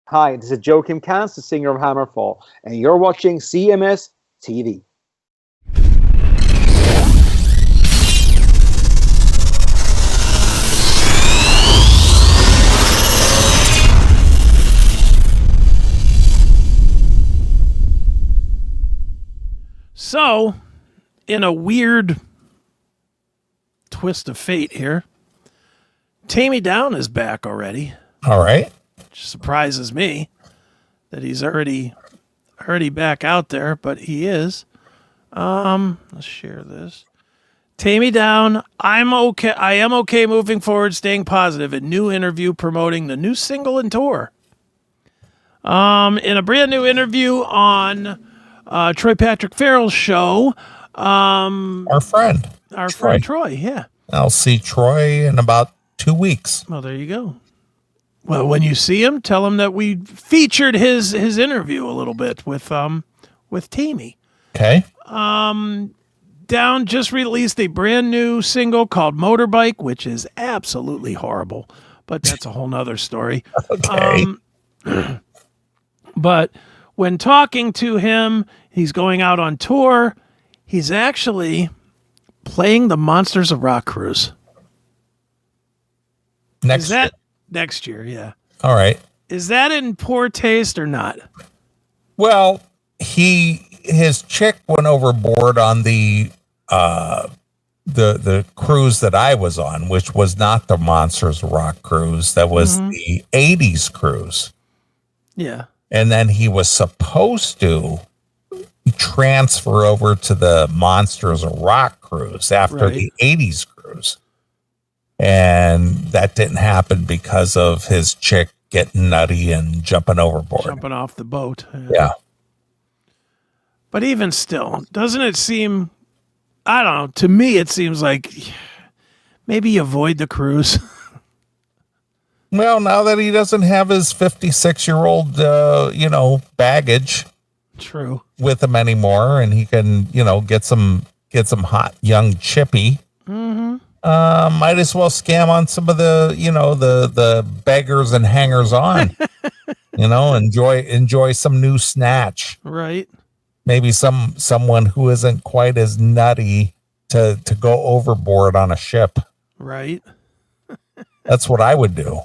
Hi, this is Joachim Kans, the singer of Hammerfall, and you're watching CMS TV. So, in a weird twist of fate here, Taime Downe is back already. All right. Which surprises me that he's already back out there, but he is. Let's share this. Taime Downe, I am okay moving forward, staying positive. A new interview promoting the new single and tour. In a brand new interview on Troy Patrick Farrell's show. Our friend Troy, yeah. I'll see Troy in about 2 weeks. Well, there you go. Well, when you see him, tell him that we featured his interview a little bit with Taime. Okay. Downe just released a brand new single called Motorbike, which is absolutely horrible, but that's a whole nother story. Okay. But when talking to him, he's going out on tour. He's actually playing the Monsters of Rock cruise. Next year, yeah. All right. Is that in poor taste or not? Well, his chick went overboard on the cruise that I was on, which was not the Monsters of Rock cruise. That was the 80s cruise. Yeah. And then he was supposed to transfer over to the Monsters of Rock cruise after the 80s cruise. And that didn't happen because of his chick getting nutty and jumping overboard. Jumping off the boat. Yeah. But even still, doesn't it seem, I don't know, to me it seems like maybe avoid the cruise. Well, now that he doesn't have his 56-year-old, baggage, true, with him anymore, and he can, get some hot young chippy. Might as well scam on some of the, the beggars and hangers on. Enjoy some new snatch. Right. Maybe someone who isn't quite as nutty to go overboard on a ship. Right. That's what I would do.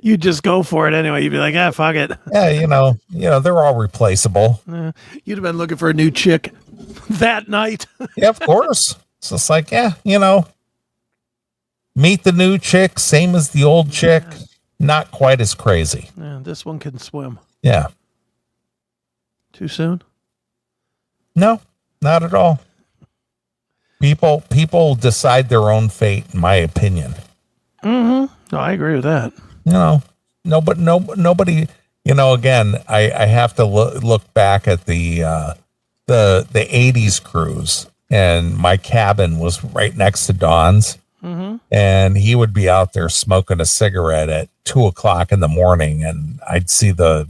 You just go for it anyway. You'd be like, fuck it. Yeah, they're all replaceable. You'd have been looking for a new chick that night. Yeah, of course. It's just like, meet the new chick, same as the old chick, not quite as crazy. Yeah, this one can swim. Yeah. Too soon? No, not at all. People decide their own fate, in my opinion. No, I agree with that. Nobody, again, I have to look back at the 80s cruise, and my cabin was right next to Don's, and he would be out there smoking a cigarette at 2:00 in the morning, and I'd see the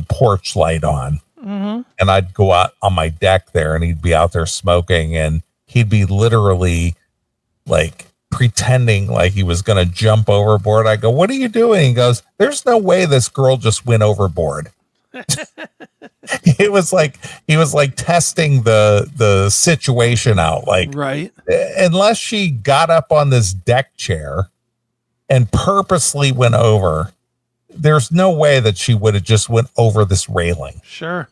porch light on, and I'd go out on my deck there, and he'd be out there smoking, and he'd be literally like pretending like he was going to jump overboard. I go, "What are you doing?" He goes, "There's no way this girl just went overboard." It was like he was like testing the situation out, like, right, unless she got up on this deck chair and purposely went over, there's no way that she would have just went over this railing. Sure.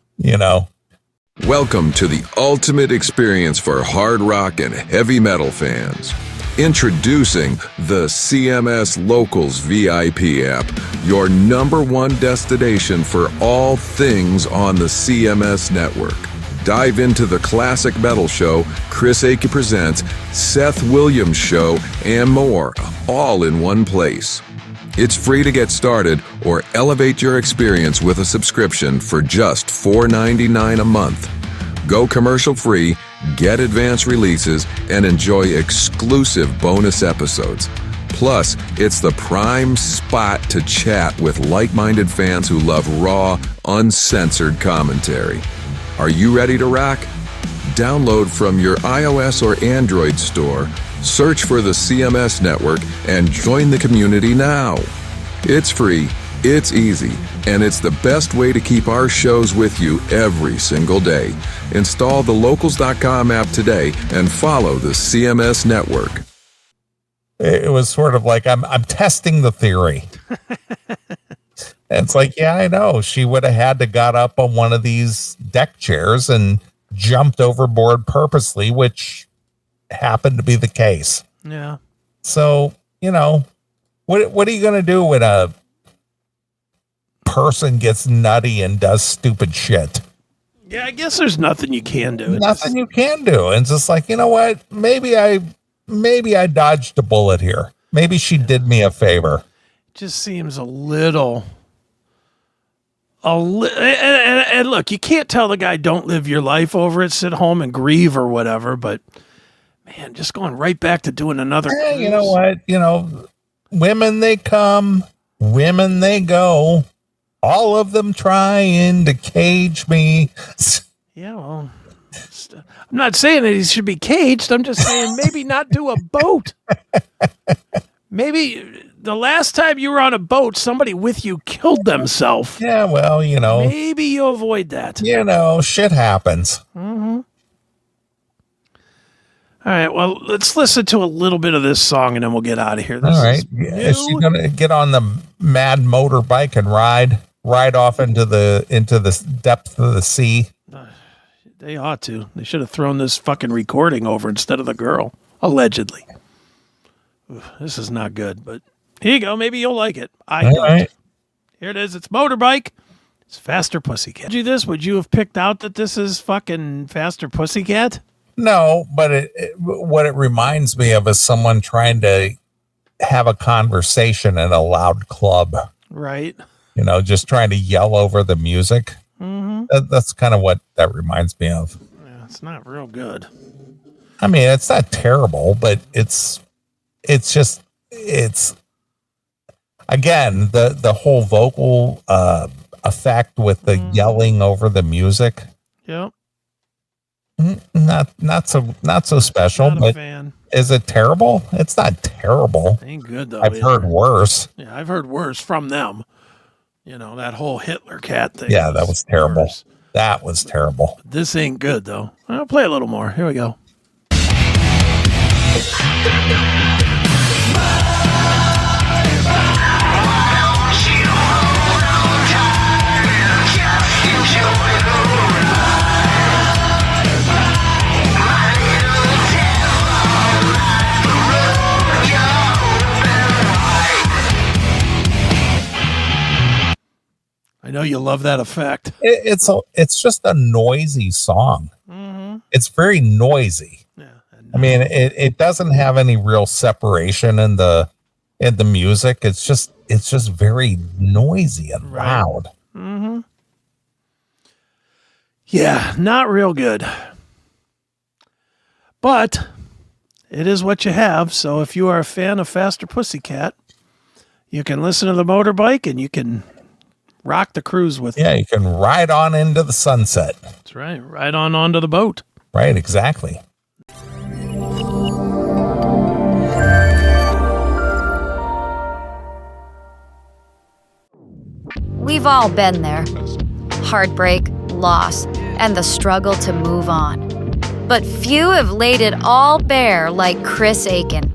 Welcome to the ultimate experience for hard rock and heavy metal fans. Introducing the CMS Locals VIP app, your #1 destination for all things on the CMS network. Dive into the classic metal show, Chris Akin Presents, Seth Williams Show, and more, all in one place. It's free to get started or elevate your experience with a subscription for just $4.99 a month. Go commercial free, get advanced releases, and enjoy exclusive bonus episodes. Plus, it's the prime spot to chat with like-minded fans who love raw, uncensored commentary. Are you ready to rock? Download from your iOS or Android store, search for the CMS network, and join the community now. It's free, It's easy, and it's the best way to keep our shows with you every single day. Install the Locals.com app today and follow the CMS network. It was sort of like, I'm testing the theory. And it's like, yeah, I know. She would have had to got up on one of these deck chairs and jumped overboard purposely, which happened to be the case. Yeah. So, what are you going to do when a person gets nutty and does stupid shit? Yeah, I guess there's nothing you can do. Nothing you can do. And it's just like, you know what? Maybe I dodged a bullet here. Maybe she did me a favor. Just seems a little. And look, you can't tell the guy don't live your life over it, sit home and grieve or whatever, but man, just going right back to doing another cruise. You know what? Women they come, women they go, all of them trying to cage me. Yeah, well, I'm not saying that he should be caged. I'm just saying maybe not do a boat. Maybe the last time you were on a boat, somebody with you killed themselves. Yeah, well, maybe you avoid that. Shit happens. Mm-hmm. All right, well, let's listen to a little bit of this song and then we'll get out of here. All right. Is she going to get on the mad motorbike and ride off into the depth of the sea? They ought to. They should have thrown this fucking recording over instead of the girl, allegedly. Oof, this is not good, but here you go. Maybe you'll like it. I don't. Right. Here it is. It's Motorbike. It's Faster Pussycat. Would you have picked out that this is fucking Faster Pussycat? No, but what it reminds me of is someone trying to have a conversation in a loud club. Right. Just trying to yell over the music. Mm-hmm. That's kind of what that reminds me of. Yeah, it's not real good. I mean, it's not terrible, but it's again, the whole vocal effect with the yelling over the music. Yep. Not so special, not a but fan. Is it terrible? It's not terrible. Ain't good though. I've heard worse. Yeah, I've heard worse from them. That whole Hitler cat thing. Yeah, that was terrible. Worse. That was terrible. This ain't good though. I'll play a little more. Here we go. I know you love that effect. It's just a noisy song. Mm-hmm. It's very noisy. Yeah, I mean, it doesn't have any real separation in the music. It's just very noisy and loud. Mm-hmm. Yeah, not real good. But it is what you have. So if you are a fan of Faster Pussycat, you can listen to the Motorbike and you can rock the cruise with you can ride on into the sunset. That's right. Ride onto the boat. Right, exactly. We've all been there. Heartbreak, loss, and the struggle to move on. But few have laid it all bare like Chris Akin.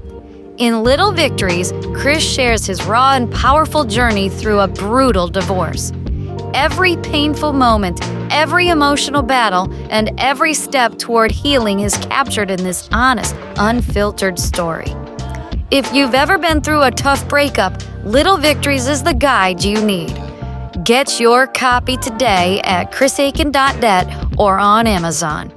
In Little Victories, Chris shares his raw and powerful journey through a brutal divorce. Every painful moment, every emotional battle, and every step toward healing is captured in this honest, unfiltered story. If you've ever been through a tough breakup, Little Victories is the guide you need. Get your copy today at chrisakin.net or on Amazon.